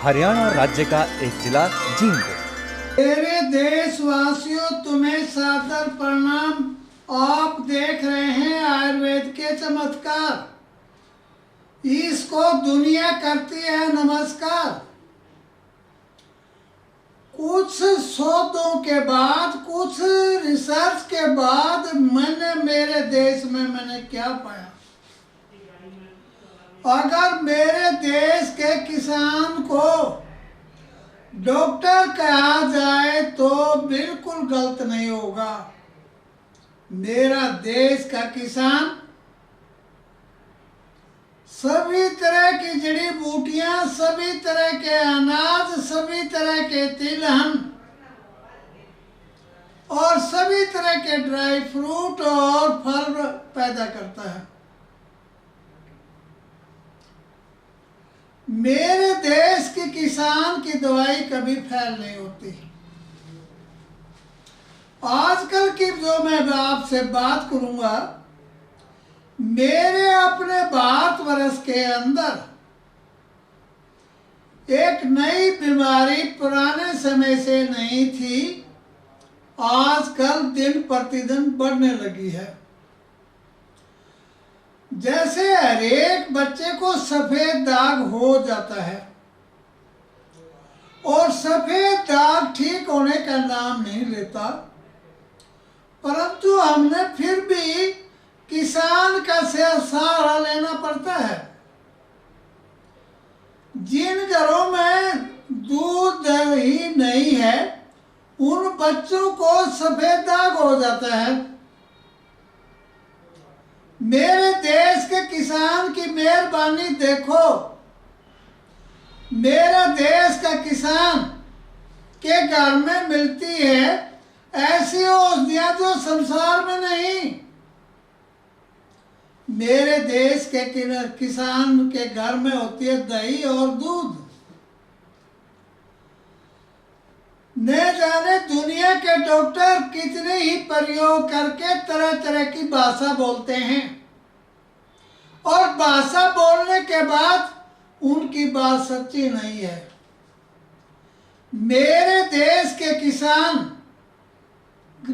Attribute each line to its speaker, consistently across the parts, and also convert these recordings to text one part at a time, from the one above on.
Speaker 1: हरियाणा राज्य का एक जिला जींद।
Speaker 2: मेरे देशवासियों, तुम्हें सादर प्रणाम। आप देख रहे हैं आयुर्वेद के चमत्कार। इसको दुनिया करती है नमस्कार। कुछ शोधों के बाद, कुछ रिसर्च के बाद मेरे देश में मैंने क्या पाया। अगर मेरे देश के किसान को डॉक्टर कहा जाए तो बिल्कुल गलत नहीं होगा। मेरा देश का किसान सभी तरह की जड़ी बूटियां, सभी तरह के अनाज, सभी तरह के तिलहन और सभी तरह के ड्राई फ्रूट और फल पैदा करता है। मेरे देश के किसान की दवाई कभी फेल नहीं होती। आजकल की जो मैं आपसे बात करूंगा, मेरे अपने भारतवर्ष के अंदर एक नई बीमारी पुराने समय से नहीं थी, आजकल दिन प्रतिदिन बढ़ने लगी है। जैसे हर एक बच्चे को सफेद दाग हो जाता है और सफेद दाग ठीक होने का नाम नहीं लेता, परंतु हमने फिर भी किसान का सहारा लेना पड़ता है। जिन घरों में दूध दही नहीं है, उन बच्चों को सफेद दाग हो जाता है। मेरे देश के किसान की मेहरबानी देखो। मेरा देश का किसान के घर में मिलती है ऐसी औषधियां जो संसार में नहीं। मेरे देश के किसान के घर में होती है दही और दूध। न जाने दुनिया के डॉक्टर कितने ही प्रयोग करके तरह तरह की भाषा बोलते हैं, और भाषा बोलने के बाद उनकी बात सच्ची नहीं है। मेरे देश के किसान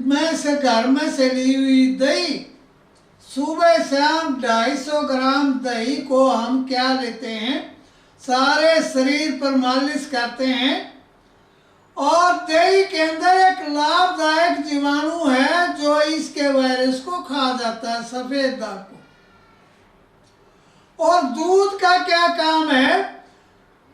Speaker 2: में से घर में से ली हुई दही, सुबह शाम 250 ग्राम दही को हम क्या लेते हैं, सारे शरीर पर मालिश करते हैं, और दही के अंदर एक लाभदायक जीवाणु है जो इसके वायरस को खा जाता है, सफेद दाग को। और दूध का क्या काम है?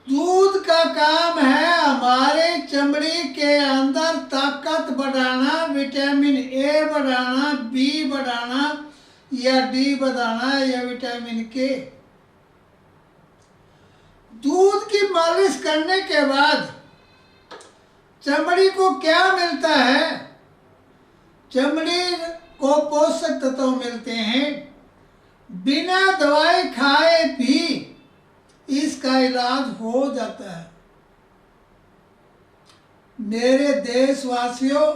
Speaker 2: दूध का काम है हमारे चमड़ी के अंदर ताकत बढ़ाना, विटामिन ए बढ़ाना, बी बढ़ाना या डी बढ़ाना या विटामिन के। दूध की मालिश करने के बाद चमड़ी को क्या मिलता है? चमड़ी को पोषक तत्व मिलते हैं। बिना दवाई खाए भी इसका इलाज हो जाता है। मेरे देशवासियों,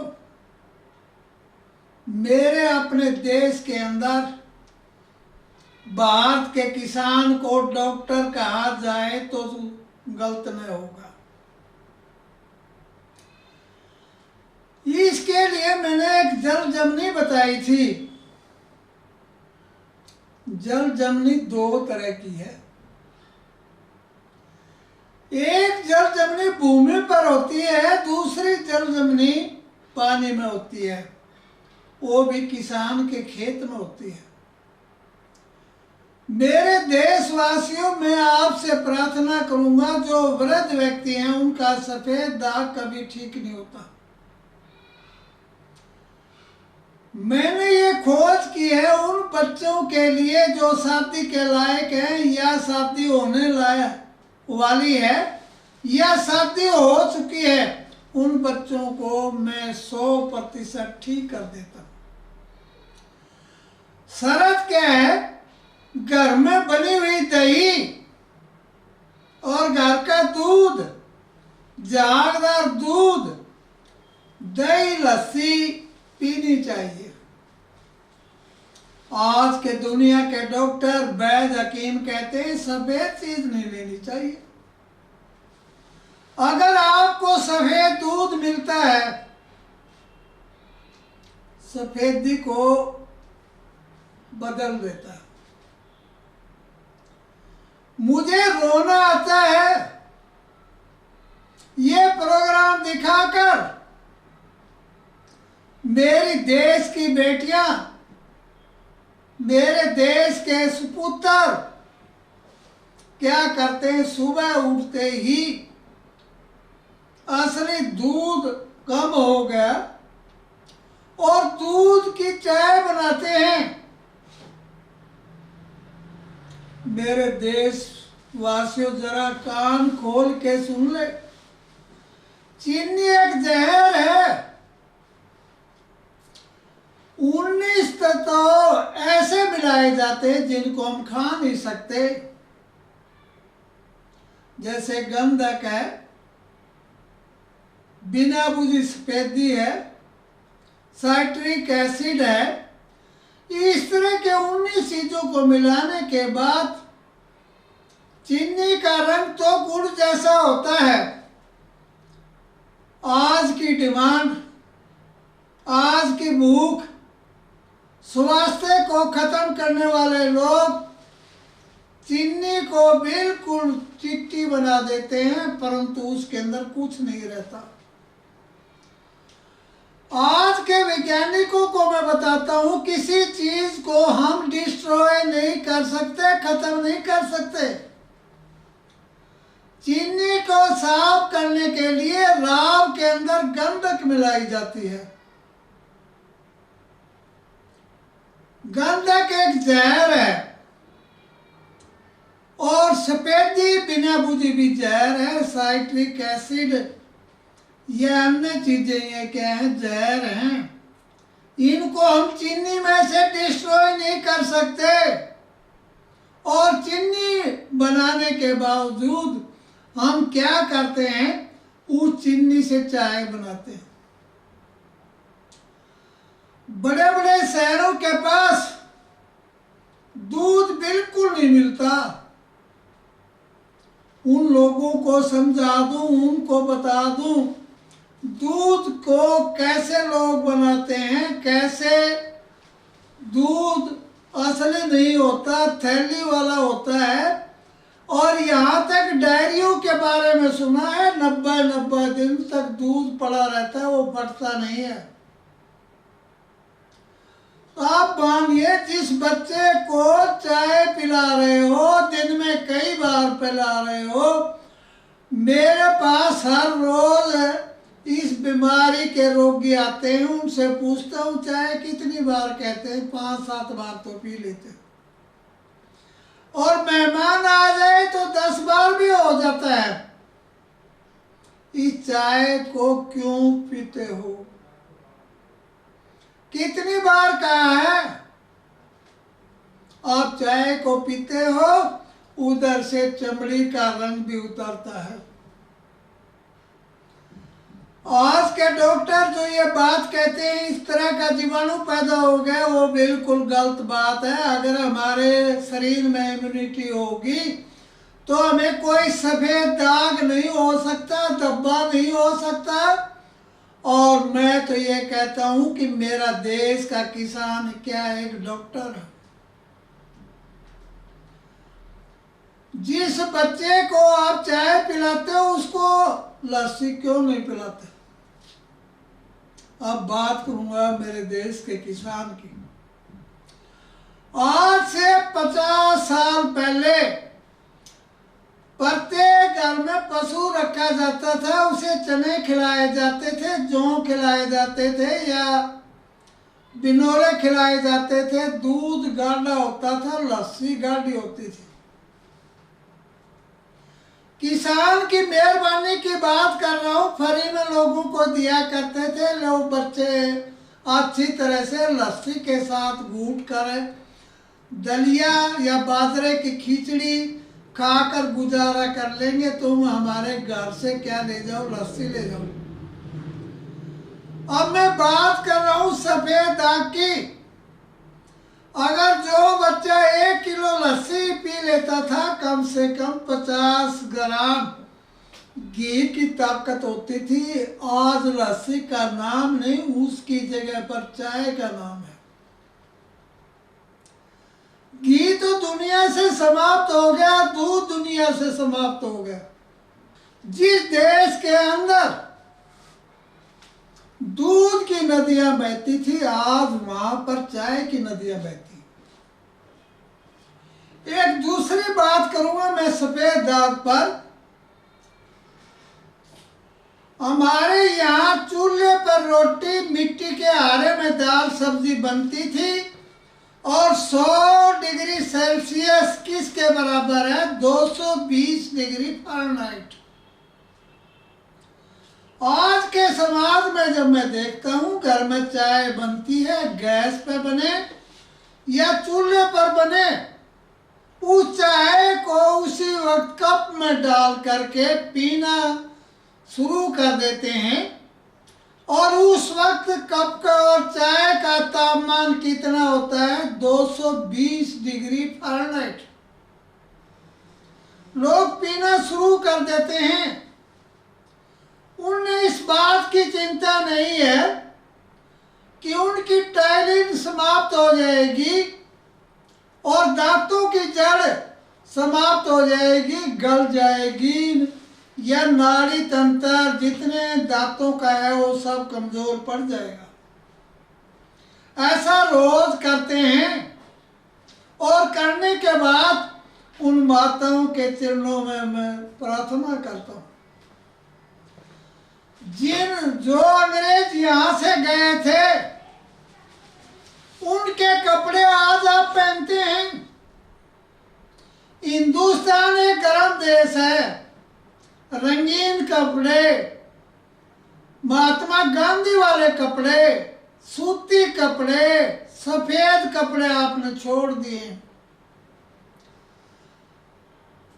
Speaker 2: मेरे अपने देश के अंदर भारत के किसान को डॉक्टर कहा जाए तो गलत नहीं होगा। इसके लिए मैंने एक जल जमनी बताई थी। जल जमनी दो तरह की है। एक जल जमनी भूमि पर होती है, दूसरी जल जमनी पानी में होती है, वो भी किसान के खेत में होती है। मेरे देशवासियों, मैं आपसे प्रार्थना करूंगा, जो वृद्ध व्यक्ति हैं उनका सफेद दाग कभी ठीक नहीं होता। मैंने ये खोज की है उन बच्चों के लिए जो शादी के लायक हैं या शादी होने लायक वाली है या शादी हो चुकी है, उन बच्चों को मैं 100% ठीक कर देता हूँ। शर्त क्या है? घर में बनी हुई दही और घर का दूध, झागदार दूध, दही, लस्सी पीनी चाहिए। आज के दुनिया के डॉक्टर, वैद्य, हकीम कहते हैं सफेद चीज नहीं लेनी चाहिए। अगर आपको सफेद दूध मिलता है, सफेदी को बदल देता है। मुझे रोना आता है ये प्रोग्राम दिखाकर। मेरी देश की बेटियां, मेरे देश के सुपुत्र क्या करते हैं, सुबह उठते ही असली दूध कम हो गया और दूध की चाय बनाते हैं। मेरे देशवासियों, जरा कान खोल के सुन ले, चीनी एक जहर है। 19 तत्व ऐसे मिलाए जाते हैं जिनको हम खा नहीं सकते, जैसे गंधक है, बिना बुझी सफेदी है, साइट्रिक एसिड है। इस तरह के 19 चीजों को मिलाने के बाद चीनी का रंग तो गुड़ जैसा होता है। आज की डिमांड, आज की भूख, स्वास्थ्य को खत्म करने वाले लोग चीनी को बिल्कुल चिट्टी बना देते हैं, परंतु उसके अंदर कुछ नहीं रहता। आज के वैज्ञानिकों को मैं बताता हूं, किसी चीज को हम डिस्ट्रॉय नहीं कर सकते, खत्म नहीं कर सकते। चीनी को साफ करने के लिए राव के अंदर गंधक मिलाई जाती है। गंधक एक जहर है और सफेदी बिना बुझी भी जहर है। साइट्रिक एसिड, ये अन्य चीजें, ये क्या है, जहर हैं। इनको हम चीनी में से डिस्ट्रॉय नहीं कर सकते और चीनी बनाने के बावजूद हम क्या करते हैं, उस चीनी से चाय बनाते हैं। बड़े बड़े शहरों के पास दूध बिल्कुल नहीं मिलता। उन लोगों को समझा दूं, उनको बता दूं दूध को कैसे लोग बनाते हैं, कैसे दूध असली नहीं होता, थैली वाला होता है। और यहाँ तक डायरियों के बारे में सुना है, 90 दिन तक दूध पड़ा रहता है, वो फटता नहीं है। आप मानिए, जिस बच्चे को चाय पिला रहे हो, दिन में कई बार पिला रहे हो, मेरे पास हर रोज इस बीमारी के रोगी आते हैं, उनसे पूछता हूँ चाय कितनी बार, कहते हैं 5-7 बार तो पी लेते हैं। और मेहमान आ जाए तो 10 बार भी हो जाता है। इस चाय को क्यों पीते हो? कितनी बार कहा है? आप चाय को पीते हो, उधर से चमड़ी का रंग भी उतरता है। आज के डॉक्टर जो ये बात कहते हैं इस तरह का जीवाणु पैदा हो गया, वो बिल्कुल गलत बात है। अगर हमारे शरीर में इम्यूनिटी होगी तो हमें कोई सफेद दाग नहीं हो सकता, धब्बा नहीं हो सकता। और मैं तो ये कहता हूं कि मेरा देश का किसान क्या एक डॉक्टर है। जिस बच्चे को आप चाय पिलाते हो उसको लस्सी क्यों नहीं पिलाते? अब बात करूंगा मेरे देश के किसान की। आज से 50 साल पहले प्रत्येक घर में पशु रखा जाता था, उसे चने खिलाए जाते थे, जौ खिलाए जाते थे या बिनोले खिलाए जाते थे, दूध गाढ़ा होता था, लस्सी गाढ़ी होती थी। किसान की मेहरबानी की बात कर रहा हूँ, फ्री में लोगों को दिया करते थे। लोग बच्चे अच्छी तरह से लस्सी के साथ घूट कर दलिया या बाजरे की खिचड़ी खाकर गुजारा कर लेंगे। तुम हमारे घर से क्या ले जाओ, लस्सी ले जाओ। अब मैं बात कर रहा हूँ सफेद दाग की। अगर जो बच्चा 1 किलो लस्सी पी लेता था, कम से कम 50 ग्राम घी की ताकत होती थी, आज लस्सी का नाम नहीं, उसकी जगह पर चाय का नाम है। घी तो दुनिया से समाप्त हो गया, दूध दुनिया से समाप्त हो गया। जिस देश के अंदर दूध की नदियां बहती थी, आज वहां पर चाय की नदियां बहती। एक दूसरी बात करूंगा मैं सफेद दाग पर। हमारे यहाँ चूल्हे पर रोटी मिट्टी के आरे में दाल सब्जी बनती थी, और 100 डिग्री सेल्सियस किसके बराबर है? 220 डिग्री फ़ारेनहाइट। आज के समाज में जब मैं देखता हूँ घर में चाय बनती है, गैस पे बने या चूल्हे पर बने, उस चाय को उसी वक्त कप में डाल करके पीना शुरू कर देते हैं, और उस वक्त कप का और चाय का तापमान कितना होता है? 220 डिग्री फ़ारेनहाइट। लोग पीना शुरू कर देते हैं। उन्हें इस बात की चिंता नहीं है कि उनकी टायलिन समाप्त हो जाएगी और दांतों की जड़ समाप्त हो जाएगी, गल जाएगी, या नाड़ी तंत्र जितने दांतों का है वो सब कमजोर पड़ जाएगा। ऐसा रोज करते हैं, और करने के बाद उन माताओं के चरणों में मैं प्रार्थना करता हूँ, जो अंग्रेज यहाँ से गए थे उनके कपड़े आज आप पहनते हैं। हिंदुस्तान एक गर्म देश है, रंगीन कपड़े, महात्मा गांधी वाले कपड़े, सूती कपड़े, सफेद कपड़े आपने छोड़ दिए।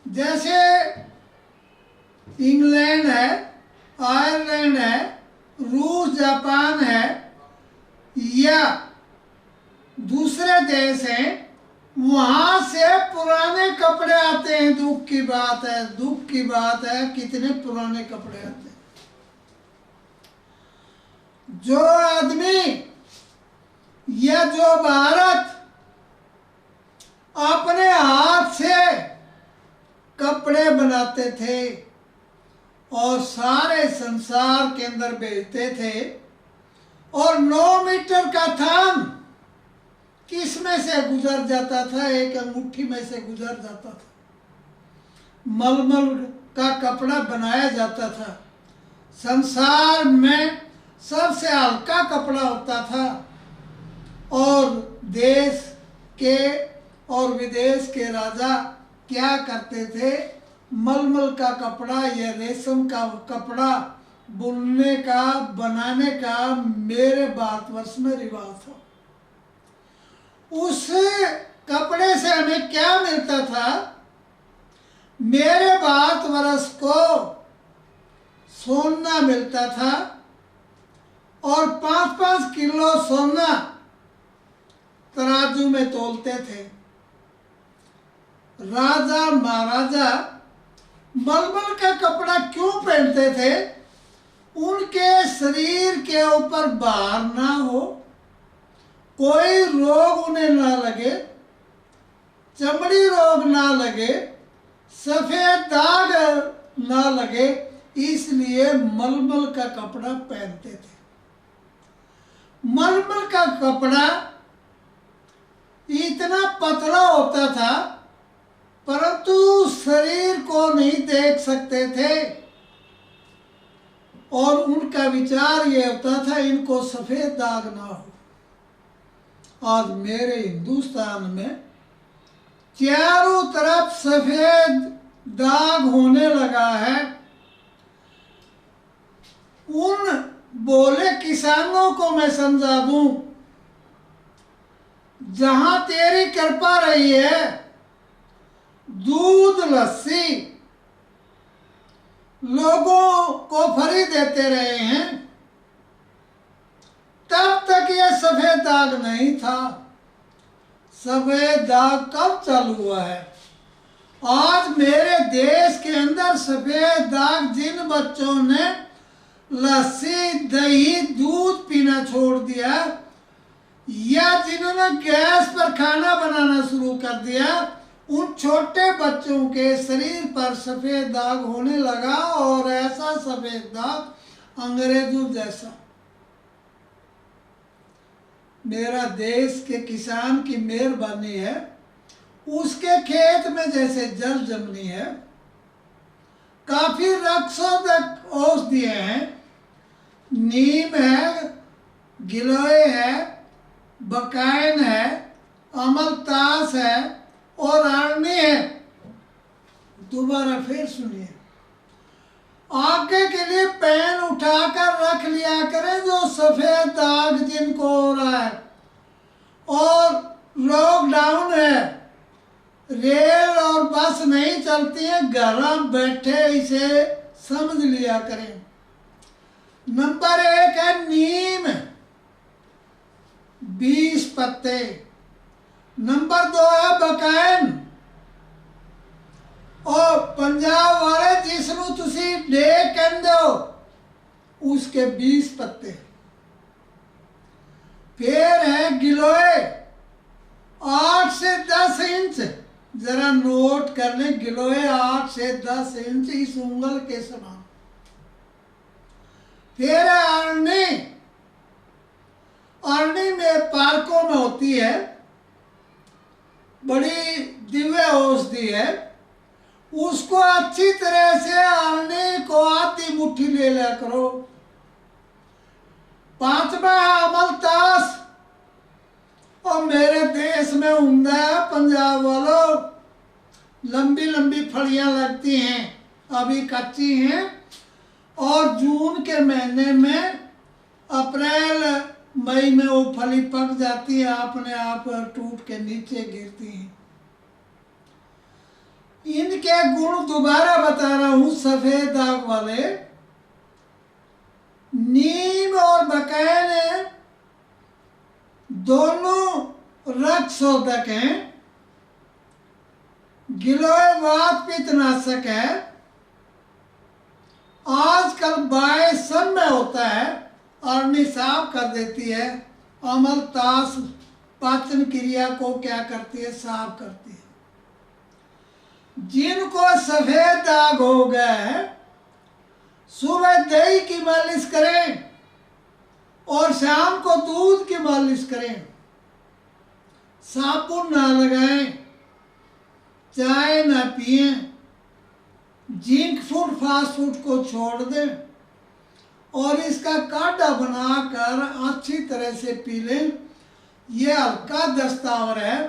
Speaker 2: जैसे इंग्लैंड है, आयरलैंड है, रूस, जापान है, या दूसरे देश हैं, वहां से पुराने कपड़े आते हैं। दुख की बात है, दुख की बात है, कितने पुराने कपड़े आते हैं। जो आदमी या जो भारत अपने हाथ से कपड़े बनाते थे और सारे संसार के अंदर बेचते थे, और 9 मीटर का थान किस में से गुजर जाता था? एक अंगूठी में से गुजर जाता था। मलमल का कपड़ा बनाया जाता था। संसार में सबसे हल्का कपड़ा होता था, और देश के और विदेश के राजा क्या करते थे? मलमल का कपड़ा या रेशम का कपड़ा बुनने का, बनाने का मेरे भारतवर्ष में रिवाज था। उस कपड़े से हमें क्या मिलता था? मेरे भारतवर्ष को सोना मिलता था, और 5-5 किलो सोना तराजू में तोलते थे। राजा महाराजा मलमल का कपड़ा क्यों पहनते थे? उनके शरीर के ऊपर भार ना हो, कोई रोग उन्हें ना लगे, चमड़ी रोग ना लगे, सफेद दाग ना लगे, इसलिए मलमल का कपड़ा पहनते थे। मलमल का कपड़ा इतना पतला होता था, परंतु शरीर को नहीं देख सकते थे, और उनका विचार ये होता था इनको सफेद दाग ना हो। आज मेरे हिंदुस्तान में चारों तरफ सफेद दाग होने लगा है। उन बोले किसानों को मैं समझा दूं, जहां तेरी कृपा रही है, दूध लस्सी लोगों को फ्री देते रहे हैं, तब तक ये सफेद दाग नहीं था। सफेद दाग कब चालू हुआ है? आज मेरे देश के अंदर सफेद दाग जिन बच्चों ने लस्सी, दही, दूध पीना छोड़ दिया, या जिन्होंने गैस पर खाना बनाना शुरू कर दिया, उन छोटे बच्चों के शरीर पर सफेद दाग होने लगा, और ऐसा सफेद दाग अंग्रेजों जैसा। मेरा देश के किसान की मेहरबानी है, उसके खेत में जैसे जल जमनी है, काफी रक्षोधक औषधियां हैं, नीम है, गिलोय है, बकाइन है, अमलतास है और अरणी है। दोबारा फिर सुनिए, आगे के लिए पेन उठाकर रख लिया करें जो सफेद दाग जिनको हो रहा है, और लॉकडाउन है, रेल और बस नहीं चलती है, घर बैठे इसे समझ लिया करें। नंबर 1 है नीम, 20 पत्ते। नंबर 2 है बकाइन, और पंजाब वाले जिसनू तुसी डे कहंदे हो उसके 20 पत्ते। फिर है गिलोय, 8 से 10 इंच, जरा नोट कर लें, गिलोय 8 से 10 इंच, इस उंगल के समान। फिर है अरणी, अरणी में पार्कों में होती है, बड़ी दिव्य औषधि है, उसको अच्छी तरह से अरणी को आधी मुट्ठी ले लिया करो। 5वां है अमलतास, और मेरे देश में उम्दा है पंजाब वालों, लंबी लंबी फलियां लगती हैं, अभी कच्ची हैं, और जून के महीने में, अप्रैल मई में वो फली पक जाती है, अपने आप टूट के नीचे गिरती हैं। इनके गुण दोबारा बता रहा हूं, सफेद दाग वाले नीम और बकाइन दोनों रक्तशोधक हैं, गिलोय वात पित्तनाशक है, आजकल बाय सब में होता है, अरणी साफ कर देती है, अमलतास पाचन क्रिया को क्या करती है, साफ करती है। जिनको सफेद दाग हो गया है, सुबह दही की मालिश करें और शाम को दूध की मालिश करें, साबुन ना लगाएं, चाय ना पिएं, जिंक फूड फास्ट फूड को छोड़ दें, और इसका काढ़ा बनाकर अच्छी तरह से पी लें। यह हल्का दस्तावर है,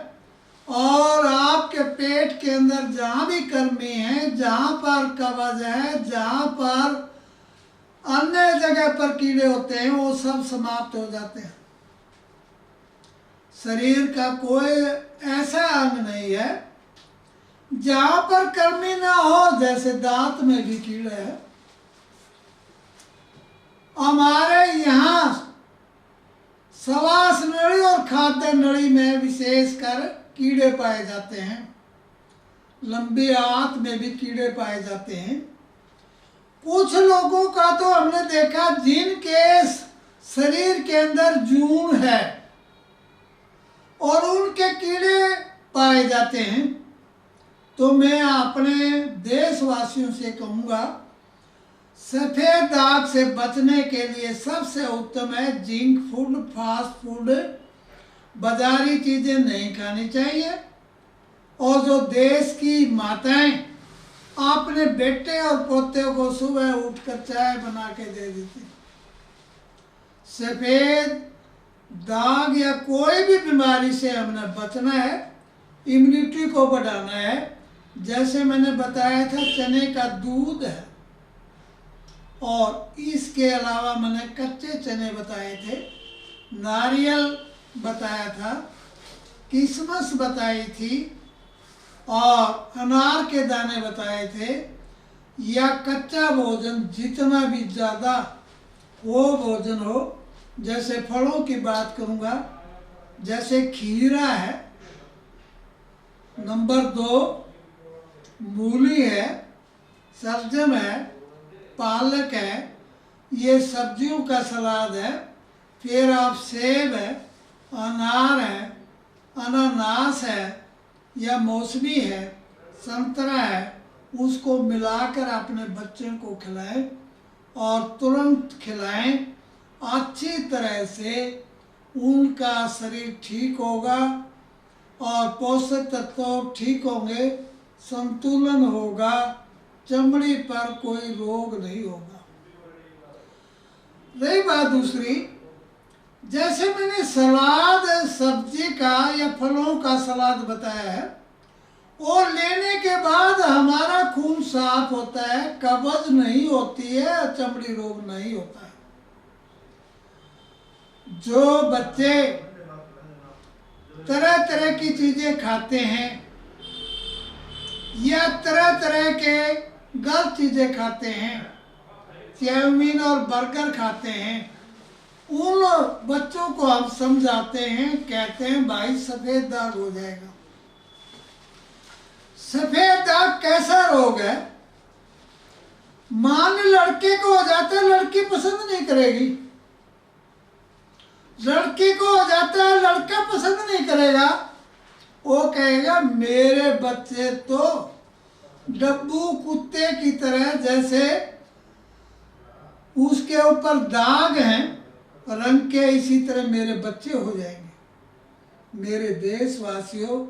Speaker 2: और आपके पेट के अंदर जहाँ भी कृमि है, जहाँ पर कब्ज है, जहाँ पर अन्य जगह पर कीड़े होते हैं, वो सब समाप्त हो जाते हैं। शरीर का कोई ऐसा अंग नहीं है जहाँ पर कृमि ना हो, जैसे दांत में भी कीड़े हैं। हमारे यहाँ श्वास नली और खाद्य नली में विशेषकर कीड़े पाए जाते हैं, लंबी आंत में भी कीड़े पाए जाते हैं। कुछ लोगों का तो हमने देखा जिनके शरीर के अंदर जून है और उनके कीड़े पाए जाते हैं। तो मैं अपने देशवासियों से कहूँगा, सफेद दाग से बचने के लिए सबसे उत्तम है जिंक फूड, फास्ट फूड, बाजारी चीज़ें नहीं खानी चाहिए। और जो देश की माताएं अपने बेटे और पोते को सुबह उठकर चाय बना के दे देती। सफेद दाग या कोई भी बीमारी से हमने बचना है, इम्यूनिटी को बढ़ाना है। जैसे मैंने बताया था, चने का दूध है, और इसके अलावा मैंने कच्चे चने बताए थे, नारियल बताया था, किशमिश बताई थी, और अनार के दाने बताए थे। या कच्चा भोजन जितना भी ज़्यादा वो भोजन हो, जैसे फलों की बात करूँगा, जैसे खीरा है। नंबर 2 मूली है, सलजम है, पालक है, ये सब्जियों का सलाद है। फिर आप सेब है, अनार है, अनानास है या मौसमी है, संतरा है, उसको मिलाकर अपने बच्चों को खिलाएं और तुरंत खिलाएं। अच्छी तरह से उनका शरीर ठीक होगा और पोषक तत्व ठीक होंगे, संतुलन होगा, चमड़ी पर कोई रोग नहीं होगा। रही बात दूसरी, जैसे मैंने सलाद सब्जी का या फलों का सलाद बताया है, और लेने के बाद हमारा खून साफ होता है, कब्ज नहीं होती है, चमड़ी रोग नहीं होता है। जो बच्चे तरह तरह की चीजें खाते हैं या तरह तरह के गलत चीजें खाते हैं, चाउमीन और बर्गर खाते हैं, उन बच्चों को हम समझाते हैं, कहते हैं भाई सफेद दाग हो जाएगा। सफेद दाग कैसा रोग है? मान लड़के को हो जाता है, लड़की पसंद नहीं करेगी। लड़की को हो जाता है, लड़का पसंद नहीं करेगा। वो कहेगा मेरे बच्चे तो डब्बू कुत्ते की तरह, जैसे उसके ऊपर दाग हैं रंग के, इसी तरह मेरे बच्चे हो जाएंगे। मेरे देशवासियों,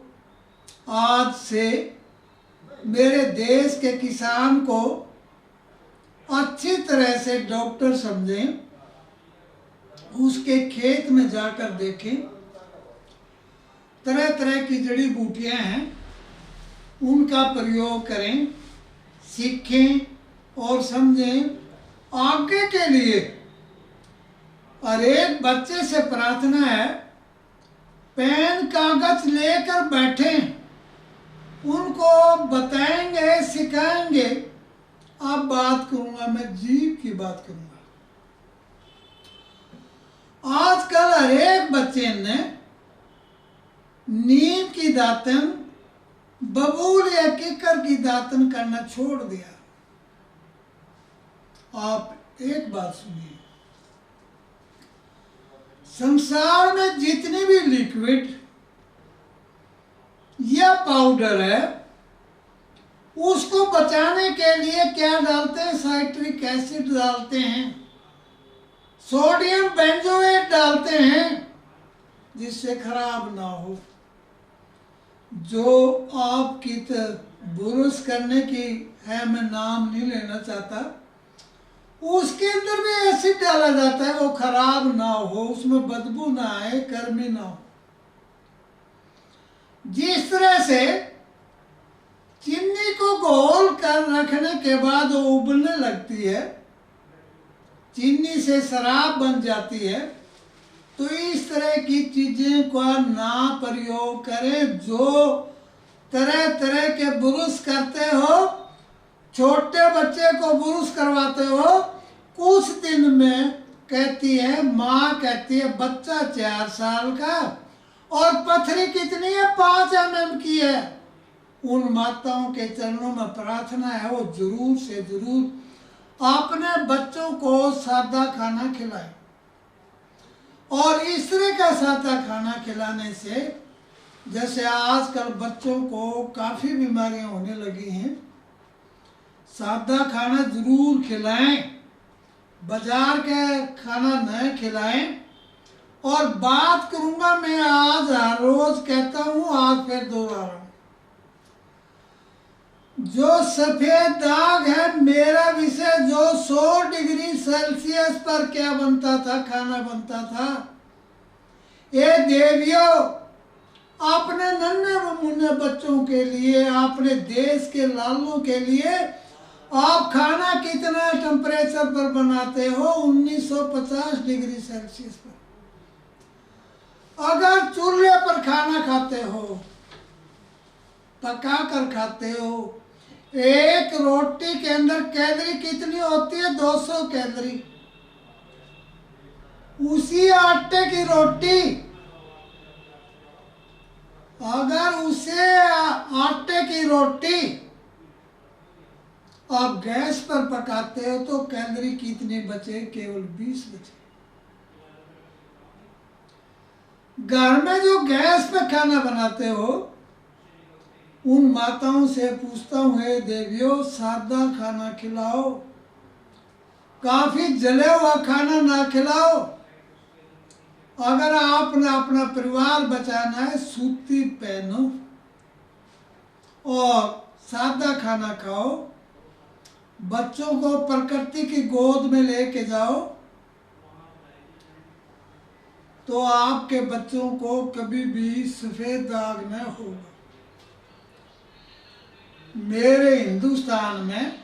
Speaker 2: आज से मेरे देश के किसान को अच्छी तरह से डॉक्टर समझें, उसके खेत में जाकर देखें, तरह तरह की जड़ी बूटियां हैं, उनका प्रयोग करें, सीखें और समझें आगे के लिए। और एक बच्चे से प्रार्थना है, पेन कागज लेकर बैठें, उनको बताएंगे, सिखाएंगे। अब बात करूंगा मैं जीव की बात करूंगा। आजकल हर एक बच्चे ने नीम की दातन, बबूल या किकर की दातन करना छोड़ दिया। आप एक बात सुनिए, संसार में जितनी भी लिक्विड या पाउडर है, उसको बचाने के लिए क्या डालते हैं? साइट्रिक एसिड डालते हैं, सोडियम बेंजोएट डालते हैं, जिससे खराब ना हो। जो आपकी बुरुश करने की है, मैं नाम नहीं लेना चाहता, उसके अंदर भी एसिड डाला जाता है, वो खराब ना हो, उसमें बदबू ना आए, गर्मी ना हो। जिस तरह से चीनी को घोल कर रखने के बाद वो उबलने लगती है, चीनी से शराब बन जाती है, तो इस तरह की चीजें का ना प्रयोग करें। जो तरह तरह के बुरुश करते हो, छोटे बच्चे को बुरुश करवाते हो, कुछ दिन में कहती है माँ, कहती है बच्चा 4 साल का और पथरी कितनी है? 5 mm की है। उन माताओं के चरणों में प्रार्थना है, वो जरूर से जरूर अपने बच्चों को सादा खाना खिलाएं। और इस तरह का सादा खाना खिलाने से, जैसे आजकल बच्चों को काफ़ी बीमारियां होने लगी हैं, सादा खाना जरूर खिलाएं, बाजार के खाना न खिलाएं। और बात करूंगा मैं, आज हर रोज कहता हूं, आज फिर दोहरा रहा हूं, जो सफेद दाग है, मेरा विषय जो 100 डिग्री सेल्सियस पर क्या बनता था, खाना बनता था। ये देवियों, अपने नन्हे मुन्ने बच्चों के लिए, अपने देश के लालों के लिए आप खाना कितना टेम्परेचर पर बनाते हो? 1950 डिग्री सेल्सियस पर। अगर चूल्हे पर खाना खाते हो, पका कर खाते हो, एक रोटी के अंदर कैलोरी कितनी होती है? 200 कैलोरी। उसी आटे की रोटी, अगर उसे आटे की रोटी आप गैस पर पकाते हो तो कैलोरी कितने बचे? केवल 20 बचे। घर में जो गैस पे खाना बनाते हो उन माताओं से पूछता हूँ, हे देवियों, सादा खाना खिलाओ, काफी जले हुआ खाना ना खिलाओ। अगर आपने अपना परिवार बचाना है, सूती पहनो और सादा खाना खाओ, बच्चों को प्रकृति की गोद में लेके जाओ, तो आपके बच्चों को कभी भी सफेद दाग न होगा। मेरे हिंदुस्तान में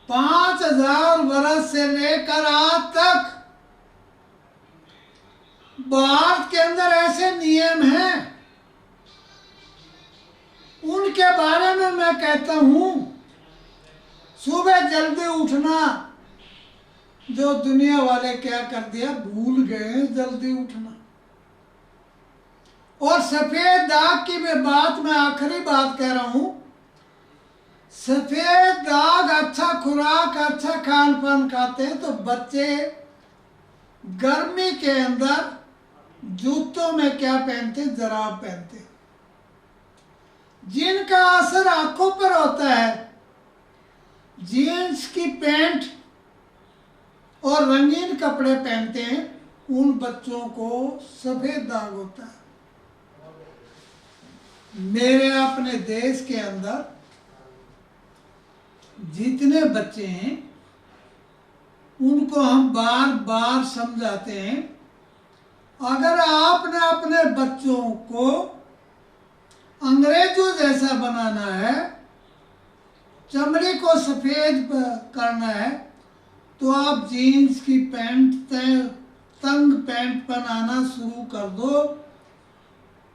Speaker 2: 5000 वर्ष से लेकर आज तक भारत के अंदर ऐसे नियम हैं, उनके बारे में मैं कहता हूं। सुबह जल्दी उठना, जो दुनिया वाले क्या कर दिया, भूल गए जल्दी उठना। और सफेद दाग की मैं आखिरी बात कह रहा हूं। सफेद दाग, अच्छा खुराक, अच्छा खान पान खाते हैं तो बच्चे गर्मी के अंदर जूतों में क्या पहनते? जराब पहनते। जिनका असर आंखों पर होता है, जीन्स की पैंट और रंगीन कपड़े पहनते हैं, उन बच्चों को सफेद दाग होता है। मेरे अपने देश के अंदर जितने बच्चे हैं उनको हम बार बार समझाते हैं, अगर आपने अपने बच्चों को अंग्रेजों जैसा बनाना है, चमड़ी को सफेद करना है, तो आप जीन्स की पैंट, तंग पैंट पहनाना शुरू कर दो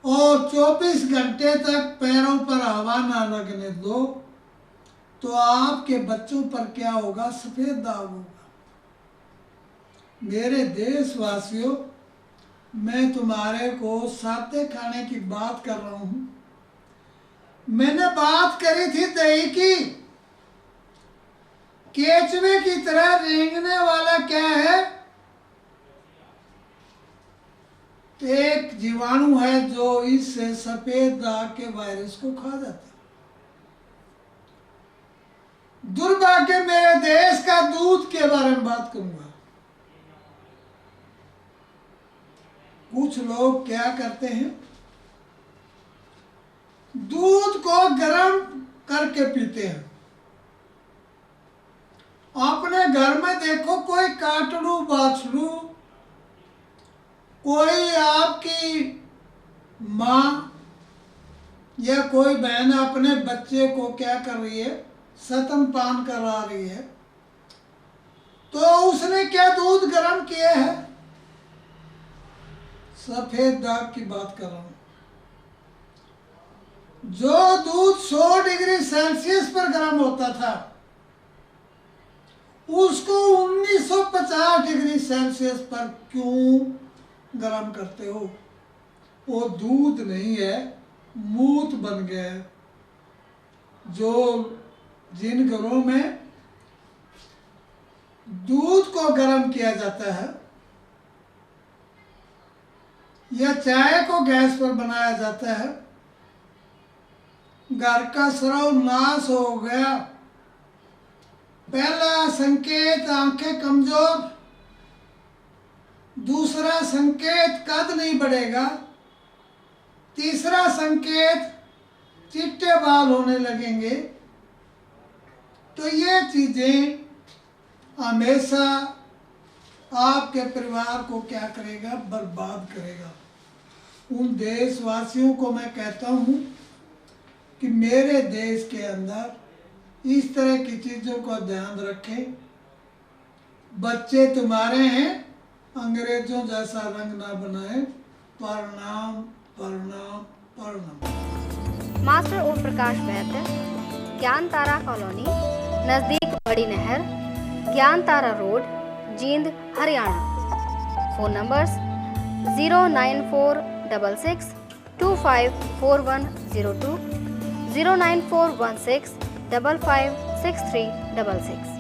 Speaker 2: और 24 घंटे तक पैरों पर हवा ना लगने दो, तो आपके बच्चों पर क्या होगा? सफेद दाग होगा। मेरे देशवासियों, मैं तुम्हारे को सादे खाने की बात कर रहा हूं। मैंने बात करी थी दही की। केचुए की तरह रेंगने वाला क्या है? एक जीवाणु है जो इस सफेद दाग के वायरस को खा जाता है। दुर्भाग्य, मेरे देश का दूध के बारे में बात करूंगा। कुछ लोग क्या करते हैं, दूध को गर्म करके पीते हैं। अपने घर में देखो, कोई काटड़ू बाछड़ू, कोई आपकी माँ या कोई बहन अपने बच्चे को क्या कर रही है? स्तनपान करा रही है, तो उसने क्या दूध गर्म किया है? सफेद दाग की बात कर रहा हूं। जो दूध 100 डिग्री सेल्सियस पर गर्म होता था, उसको 1950 डिग्री सेल्सियस पर क्यों गर्म करते हो? वो दूध नहीं है, मूत बन गया है। जो जिन घरों में दूध को गर्म किया जाता है या चाय को गैस पर बनाया जाता है, घर का सर्वनाश हो गया। पहला संकेत आंखें कमजोर, दूसरा संकेत कद नहीं बढ़ेगा, तीसरा संकेत चिट्टे बाल होने लगेंगे। तो ये चीजें हमेशा आपके परिवार को क्या करेगा? बर्बाद करेगा। उन देशवासियों को मैं कहता हूँ कि मेरे देश के अंदर इस तरह की चीज़ों का ध्यान रखें। बच्चे तुम्हारे हैं, अंग्रेजों जैसा रंग ना बनाए। प्रणाम प्रणाम प्रणाम।
Speaker 3: मास्टर ओम प्रकाश वैद्य, ज्ञान तारा कॉलोनी, नज़दीक बड़ी नहर, Gyan Tara road, Jind, Haryana. Phone numbers 09466254102, 09416 556366।